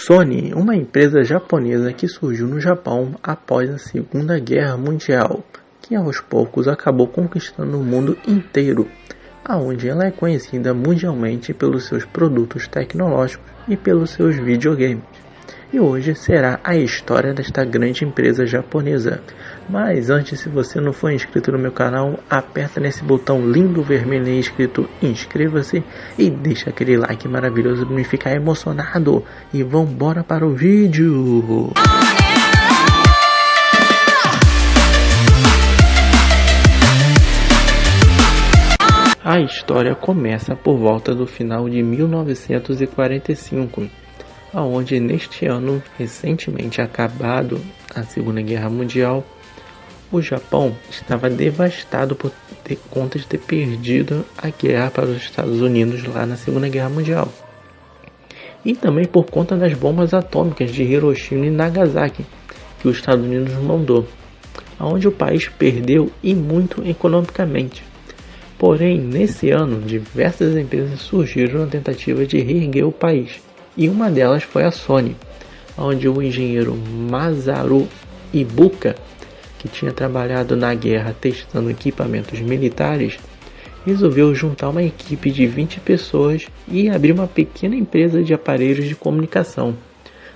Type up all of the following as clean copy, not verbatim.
Sony, uma empresa japonesa que surgiu no Japão após a Segunda Guerra Mundial, que aos poucos acabou conquistando o mundo inteiro, aonde ela é conhecida mundialmente pelos seus produtos tecnológicos e pelos seus videogames. E hoje será a história desta grande empresa japonesa. Mas antes, se você não for inscrito no meu canal, aperta nesse botão lindo vermelho aí escrito inscreva-se e deixa aquele like maravilhoso para me ficar emocionado. E vambora para o vídeo! A história começa por volta do final de 1945, onde neste ano, recentemente acabado a Segunda Guerra Mundial, o Japão estava devastado por conta de ter perdido a guerra para os Estados Unidos lá na Segunda Guerra Mundial. E também por conta das bombas atômicas de Hiroshima e Nagasaki, que os Estados Unidos mandou, onde o país perdeu e muito economicamente. Porém, nesse ano, diversas empresas surgiram na tentativa de reerguer o país, e uma delas foi a Sony, onde o engenheiro Masaru Ibuka, que tinha trabalhado na guerra testando equipamentos militares, resolveu juntar uma equipe de 20 pessoas e abrir uma pequena empresa de aparelhos de comunicação,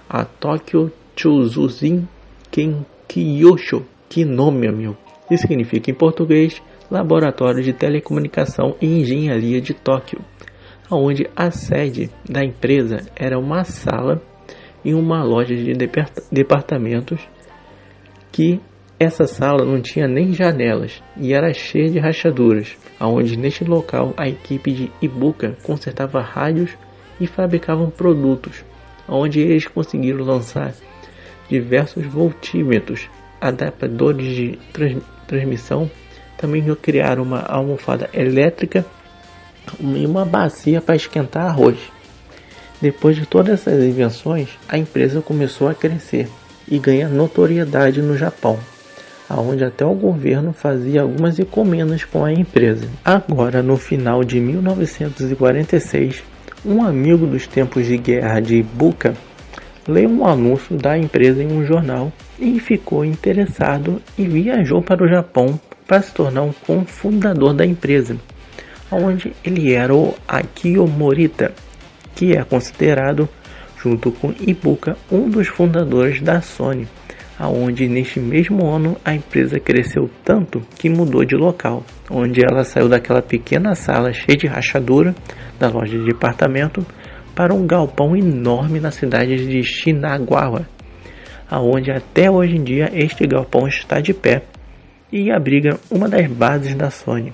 a Tokyo Chuzuzin Kenkiyosho. Que nome, amigo! Isso significa em português Laboratório de Telecomunicação e Engenharia de Tóquio, onde a sede da empresa era uma sala e uma loja de departamentos, que essa sala não tinha nem janelas e era cheia de rachaduras, onde neste local a equipe de Ibuka consertava rádios e fabricavam produtos, onde eles conseguiram lançar diversos voltímetros, adaptadores de transmissão. Também criaram uma almofada elétrica e uma bacia para esquentar arroz. Depois de todas essas invenções, a empresa começou a crescer e ganhar notoriedade no Japão, onde até o governo fazia algumas encomendas com a empresa. Agora, no final de 1946, um amigo dos tempos de guerra de Ibuka leu um anúncio da empresa em um jornal e ficou interessado e viajou para o Japão para se tornar um cofundador da empresa, onde ele era o Akio Morita, que é considerado, junto com Ibuka, um dos fundadores da Sony, onde neste mesmo ano a empresa cresceu tanto que mudou de local, onde ela saiu daquela pequena sala cheia de rachadura da loja de departamento para um galpão enorme na cidade de Shinagawa, onde até hoje em dia este galpão está de pé e abriga uma das bases da Sony.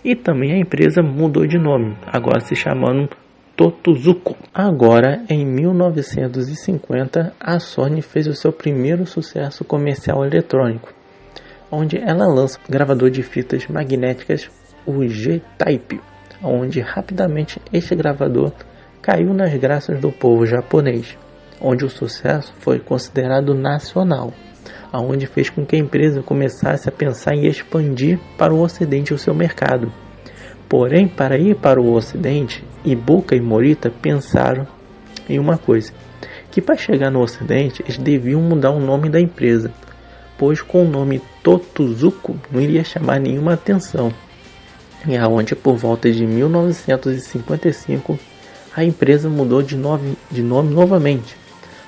E também a empresa mudou de nome, agora se chamando Totozuko. Agora, em 1950, a Sony fez o seu primeiro sucesso comercial eletrônico, onde ela lança o gravador de fitas magnéticas, o G-Type, onde rapidamente este gravador caiu nas graças do povo japonês, onde o sucesso foi considerado nacional, onde fez com que a empresa começasse a pensar em expandir para o Ocidente o seu mercado. Porém, para ir para o Ocidente, Ibuka e Morita pensaram em uma coisa, que para chegar no Ocidente eles deviam mudar o nome da empresa, pois com o nome Totozuko não iria chamar nenhuma atenção. E aonde por volta de 1955 a empresa mudou de nome novamente,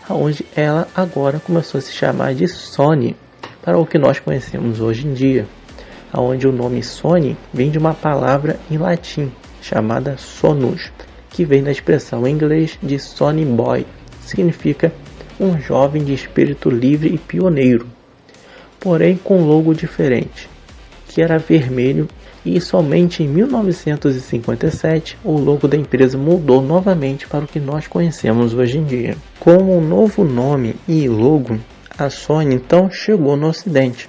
onde ela agora começou a se chamar de Sony, para o que nós conhecemos hoje em dia, onde o nome Sony vem de uma palavra em latim chamada sonus, que vem da expressão em inglês de Sonny Boy, significa um jovem de espírito livre e pioneiro, porém com um logo diferente, que era vermelho, e somente em 1957 o logo da empresa mudou novamente para o que nós conhecemos hoje em dia. Com um novo nome e logo, a Sony então chegou no Ocidente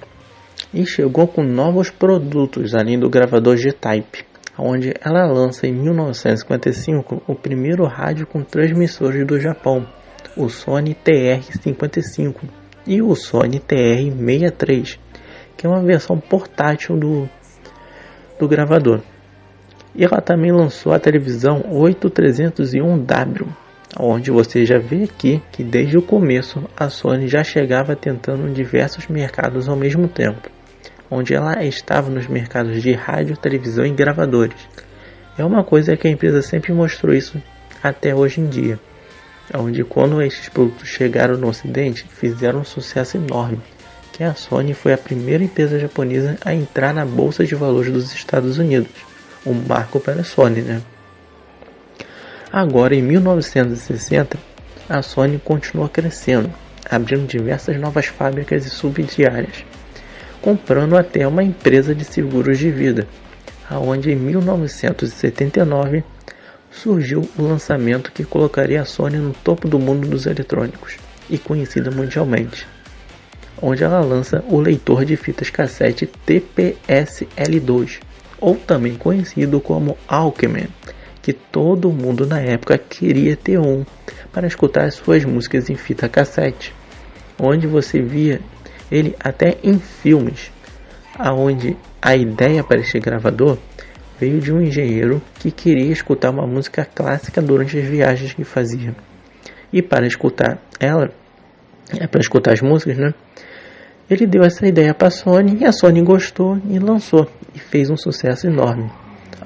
e chegou com novos produtos além do gravador G-Type, onde ela lança em 1955 o primeiro rádio com transmissores do Japão, o Sony TR-55 e o Sony TR-63, que é uma versão portátil do gravador. E ela também lançou a televisão 8301W, onde você já vê aqui que desde o começo a Sony já chegava tentando diversos mercados ao mesmo tempo, onde ela estava nos mercados de rádio, televisão e gravadores. É uma coisa que a empresa sempre mostrou isso até hoje em dia, onde quando esses produtos chegaram no ocidente, fizeram um sucesso enorme, que a Sony foi a primeira empresa japonesa a entrar na Bolsa de Valores dos Estados Unidos, um marco para a Sony, né? Agora, em 1960, a Sony continuou crescendo, abrindo diversas novas fábricas e subsidiárias, comprando até uma empresa de seguros de vida, aonde em 1979 surgiu o lançamento que colocaria a Sony no topo do mundo dos eletrônicos e conhecida mundialmente, onde ela lança o leitor de fitas cassete TPS-L2, ou também conhecido como Walkman, que todo mundo na época queria ter um para escutar suas músicas em fita cassete, onde você via ele até em filmes, aonde a ideia para este gravador veio de um engenheiro que queria escutar uma música clássica durante as viagens que fazia. E para escutar as músicas, né? Ele deu essa ideia para a Sony e a Sony gostou e lançou, e fez um sucesso enorme,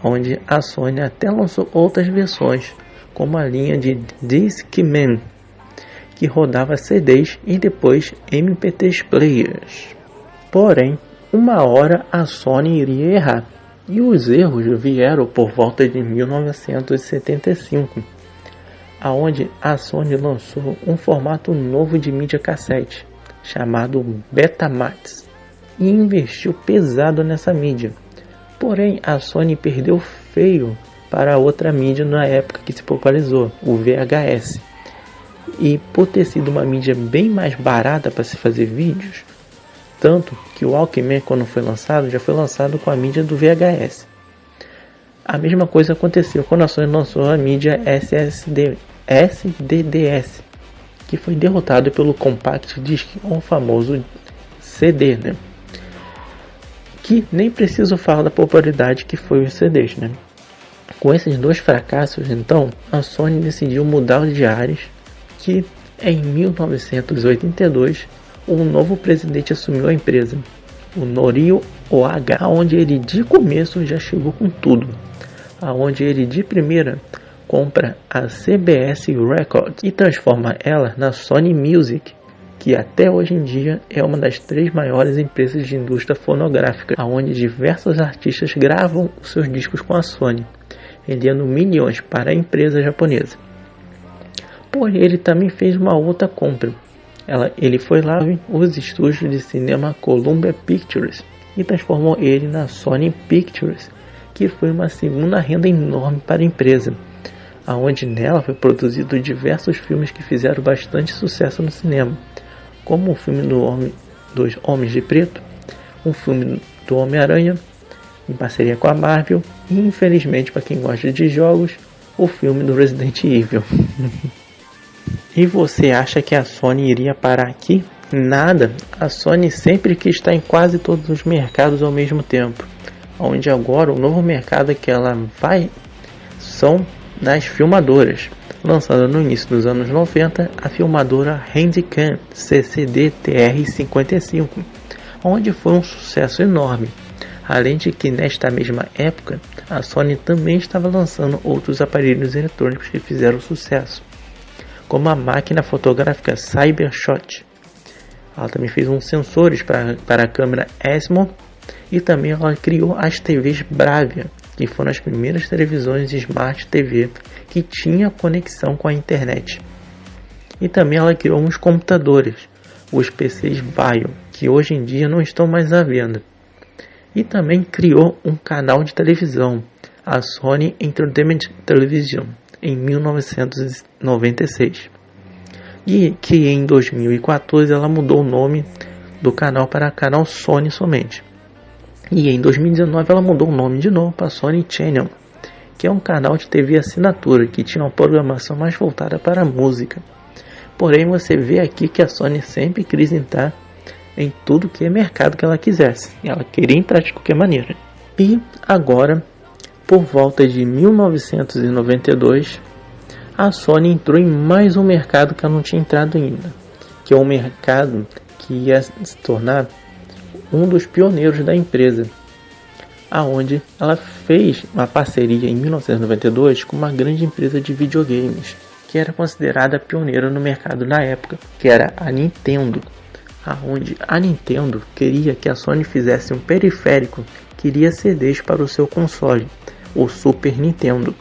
onde a Sony até lançou outras versões, como a linha de Discman, que rodava CDs e depois MP3 players. Porém, uma hora a Sony iria errar, e os erros vieram por volta de 1975, aonde a Sony lançou um formato novo de mídia cassete, chamado Betamax, e investiu pesado nessa mídia. Porém, a Sony perdeu feio para outra mídia na época que se popularizou, o VHS. E por ter sido uma mídia bem mais barata para se fazer vídeos, tanto que o Walkman, quando foi lançado, já foi lançado com a mídia do VHS. A mesma coisa aconteceu quando a Sony lançou a mídia SDDS, que foi derrotado pelo Compact Disc, o famoso CD, né? Que nem preciso falar da popularidade que foi os CDs, né? Com esses dois fracassos, então, a Sony decidiu mudar de ares, que em 1982 um novo presidente assumiu a empresa, o Norio Ohga, onde ele de começo já chegou com tudo, aonde ele de primeira compra a CBS Records e transforma ela na Sony Music, que até hoje em dia é uma das 3 maiores empresas de indústria fonográfica, onde diversos artistas gravam os seus discos com a Sony, rendendo milhões para a empresa japonesa. Porém, ele também fez uma outra compra. Ele foi lá os estúdios de cinema Columbia Pictures e transformou ele na Sony Pictures, que foi uma segunda renda enorme para a empresa, aonde nela foi produzido diversos filmes que fizeram bastante sucesso no cinema, como o filme dos Homens de Preto, um filme do Homem-Aranha, em parceria com a Marvel, e infelizmente para quem gosta de jogos, o filme do Resident Evil. E você acha que a Sony iria parar aqui? Nada, a Sony sempre quis estar em quase todos os mercados ao mesmo tempo, onde agora o novo mercado que ela vai são das filmadoras, lançando no início dos anos 90 a filmadora Handycam CCD-TR55, onde foi um sucesso enorme, além de que nesta mesma época a Sony também estava lançando outros aparelhos eletrônicos que fizeram sucesso, como a máquina fotográfica Cybershot. Ela também fez uns sensores para a câmera Osmo e também ela criou as TVs Bravia, que foram as primeiras televisões Smart TV que tinha conexão com a internet. E também ela criou uns computadores, os PCs Vaio, que hoje em dia não estão mais à venda. E também criou um canal de televisão, a Sony Entertainment Television, em 1996. E que em 2014 ela mudou o nome do canal para canal Sony somente. E em 2019 ela mudou o nome de novo para Sony Channel, que é um canal de TV assinatura que tinha uma programação mais voltada para a música. Porém, você vê aqui que a Sony sempre quis entrar em tudo que é mercado que ela quisesse. Ela queria entrar de qualquer maneira. E agora, por volta de 1992, a Sony entrou em mais um mercado que ela não tinha entrado ainda, que é um mercado que ia se tornar um dos pioneiros da empresa, aonde ela fez uma parceria em 1992 com uma grande empresa de videogames, que era considerada pioneira no mercado na época, que era a Nintendo, aonde a Nintendo queria que a Sony fizesse um periférico que iria CDs para o seu console, o Super Nintendo,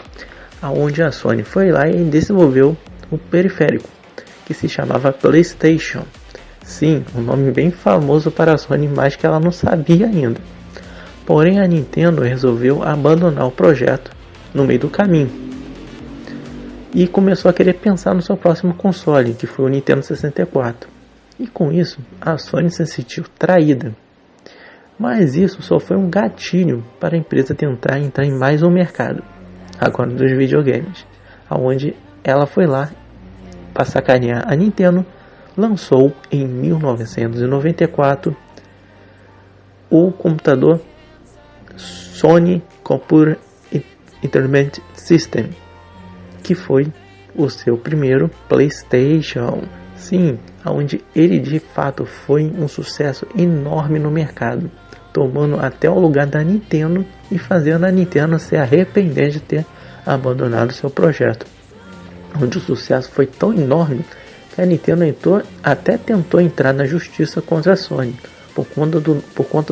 aonde a Sony foi lá e desenvolveu um periférico que se chamava PlayStation. Sim, um nome bem famoso para a Sony, mas que ela não sabia ainda. Porém, a Nintendo resolveu abandonar o projeto no meio do caminho e começou a querer pensar no seu próximo console, que foi o Nintendo 64. E com isso, a Sony se sentiu traída. Mas isso só foi um gatilho para a empresa tentar entrar em mais um mercado, agora dos videogames, onde ela foi lá para sacanear a Nintendo, lançou em 1994 o computador Sony Computer Entertainment System, que foi o seu primeiro PlayStation. Sim, onde ele de fato foi um sucesso enorme no mercado, tomando até o lugar da Nintendo e fazendo a Nintendo se arrepender de ter abandonado seu projeto, onde o sucesso foi tão enorme que a Nintendo até tentou entrar na justiça contra a Sony por conta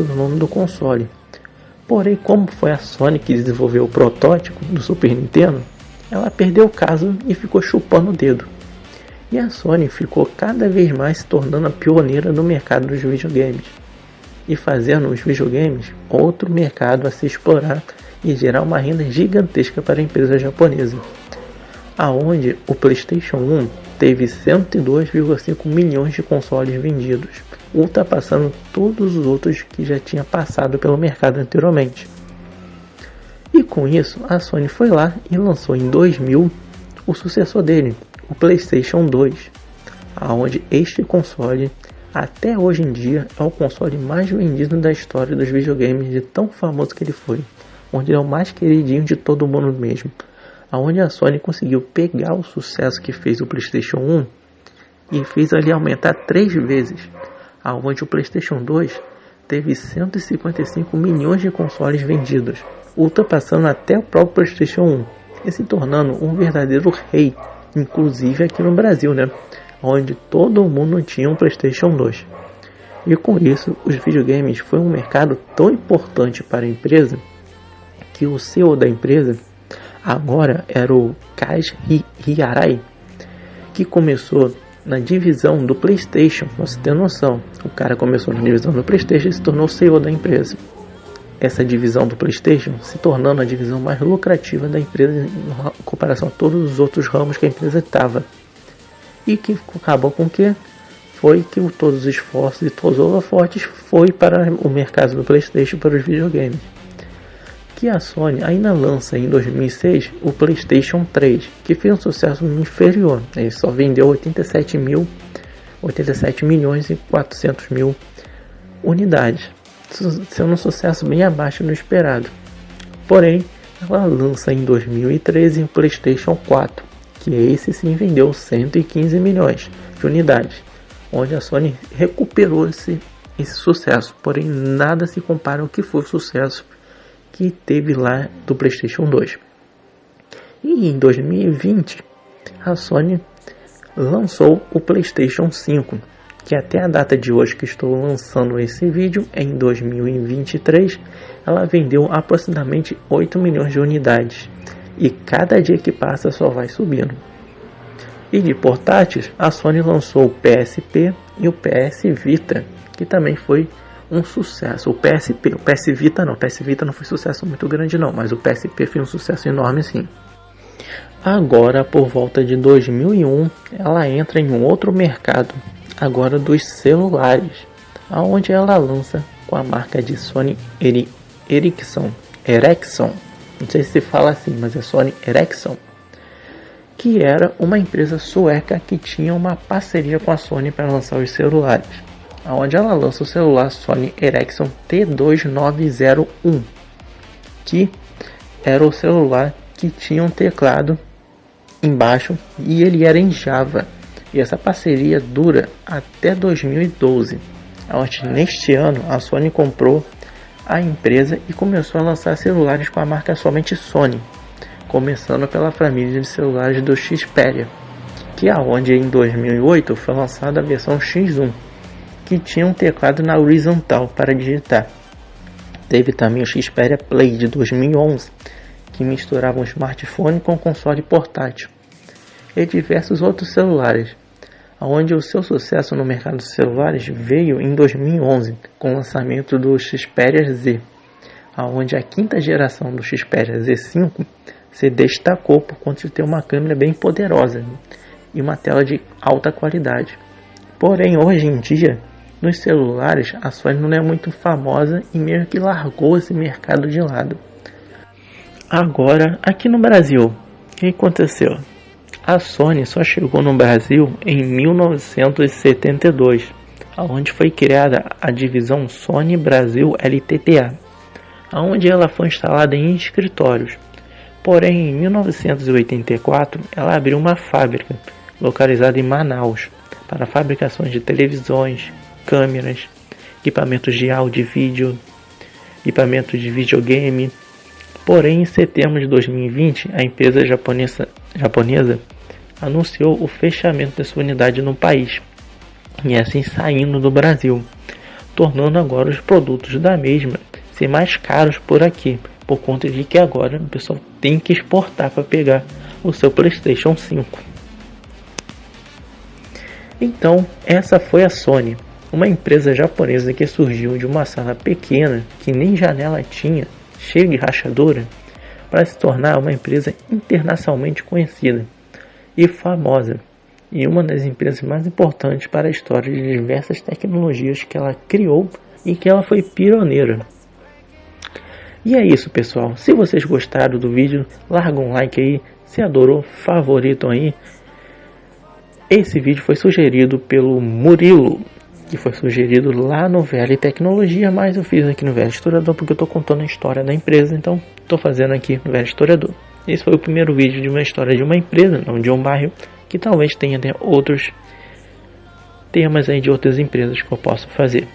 do nome do console. Porém, como foi a Sony que desenvolveu o protótipo do Super Nintendo, ela perdeu o caso e ficou chupando o dedo. E a Sony ficou cada vez mais se tornando a pioneira no mercado dos videogames e fazendo os videogames outro mercado a se explorar e gerar uma renda gigantesca para a empresa japonesa, aonde o PlayStation 1 teve 102,5 milhões de consoles vendidos, ultrapassando todos os outros que já tinha passado pelo mercado anteriormente. E com isso, a Sony foi lá e lançou em 2000 o sucessor dele, o PlayStation 2, aonde este console até hoje em dia é o console mais vendido da história dos videogames, de tão famoso que ele foi, onde é o mais queridinho de todo mundo mesmo, aonde a Sony conseguiu pegar o sucesso que fez o PlayStation 1 e fez ali aumentar 3 vezes, aonde o PlayStation 2 teve 155 milhões de consoles vendidos, ultrapassando até o próprio PlayStation 1 e se tornando um verdadeiro rei, inclusive aqui no Brasil, onde todo mundo tinha um PlayStation 2. E com isso, os videogames foi um mercado tão importante para a empresa que o CEO da empresa agora era o Kaz Hirai, que começou na divisão do PlayStation. Pra você ter noção, o cara começou na divisão do PlayStation e se tornou CEO da empresa. Essa divisão do PlayStation se tornando a divisão mais lucrativa da empresa em comparação a todos os outros ramos que a empresa estava. E que acabou com que foi que todos os esforços e todos os holofotes foi para o mercado do PlayStation, para os videogames. Que a Sony ainda lança em 2006 o PlayStation 3, que fez um sucesso inferior. Ele só vendeu 87 milhões e 400 mil unidades, sendo um sucesso bem abaixo do esperado. Porém, ela lança em 2013 o PlayStation 4, que esse sim vendeu 115 milhões de unidades, onde a Sony recuperou esse sucesso, porém nada se compara ao que foi o sucesso que teve lá do PlayStation 2. E em 2020 a Sony lançou o PlayStation 5, que até a data de hoje que estou lançando esse vídeo, em 2023, ela vendeu aproximadamente 8 milhões de unidades, e cada dia que passa só vai subindo. E de portáteis, a Sony lançou o PSP e o PS Vita, que também foi um sucesso. O PS Vita não foi sucesso muito grande não, mas o PSP foi um sucesso enorme sim. Agora, por volta de 2001, ela entra em um outro mercado, agora dos celulares, aonde ela lança com a marca de Sony Ericsson, não sei se fala assim, mas é Sony Ericsson, que era uma empresa sueca que tinha uma parceria com a Sony para lançar os celulares, onde ela lança o celular Sony Ericsson T2901, que era o celular que tinha um teclado embaixo e ele era em Java. E essa parceria dura até 2012, onde neste ano a Sony comprou a empresa e começou a lançar celulares com a marca somente Sony, começando pela família de celulares do Xperia, que aonde em 2008 foi lançada a versão X1, que tinha um teclado na horizontal para digitar. Teve também o Xperia Play de 2011, que misturava um smartphone com console portátil, e diversos outros celulares, onde o seu sucesso no mercado de celulares veio em 2011 com o lançamento do Xperia Z, onde a quinta geração do Xperia Z5 se destacou por conta de ter uma câmera bem poderosa e uma tela de alta qualidade. Porém, hoje em dia, nos celulares, a Sony não é muito famosa e meio que largou esse mercado de lado. Agora, aqui no Brasil, o que aconteceu? A Sony só chegou no Brasil em 1972, onde foi criada a divisão Sony Brasil LTDA, onde ela foi instalada em escritórios. Porém, em 1984, ela abriu uma fábrica localizada em Manaus para fabricações de televisões, câmeras, equipamentos de áudio e vídeo, equipamentos de videogame. Porém, em setembro de 2020, a empresa japonesa anunciou o fechamento da sua unidade no país, e assim saindo do Brasil, tornando agora os produtos da mesma ser mais caros por aqui, por conta de que agora o pessoal tem que exportar para pegar o seu PlayStation 5. Então, essa foi a Sony, uma empresa japonesa que surgiu de uma sala pequena, que nem janela tinha, cheia de rachadura, para se tornar uma empresa internacionalmente conhecida e famosa, e uma das empresas mais importantes para a história de diversas tecnologias que ela criou e que ela foi pioneira. E é isso, pessoal. Se vocês gostaram do vídeo, larga um like aí, se adorou, favorito aí. Esse vídeo foi sugerido pelo Murilo, que foi sugerido lá no VL Tecnologia, mas eu fiz aqui no VL Historiador porque eu estou contando a história da empresa, então estou fazendo aqui no VL Historiador. Esse foi o primeiro vídeo de uma história de uma empresa, não de um bairro, que talvez tenha até outros temas aí de outras empresas que eu posso fazer.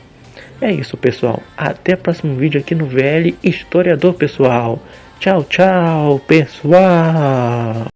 É isso, pessoal. Até o próximo vídeo aqui no VL Historiador, pessoal. Tchau, tchau, pessoal.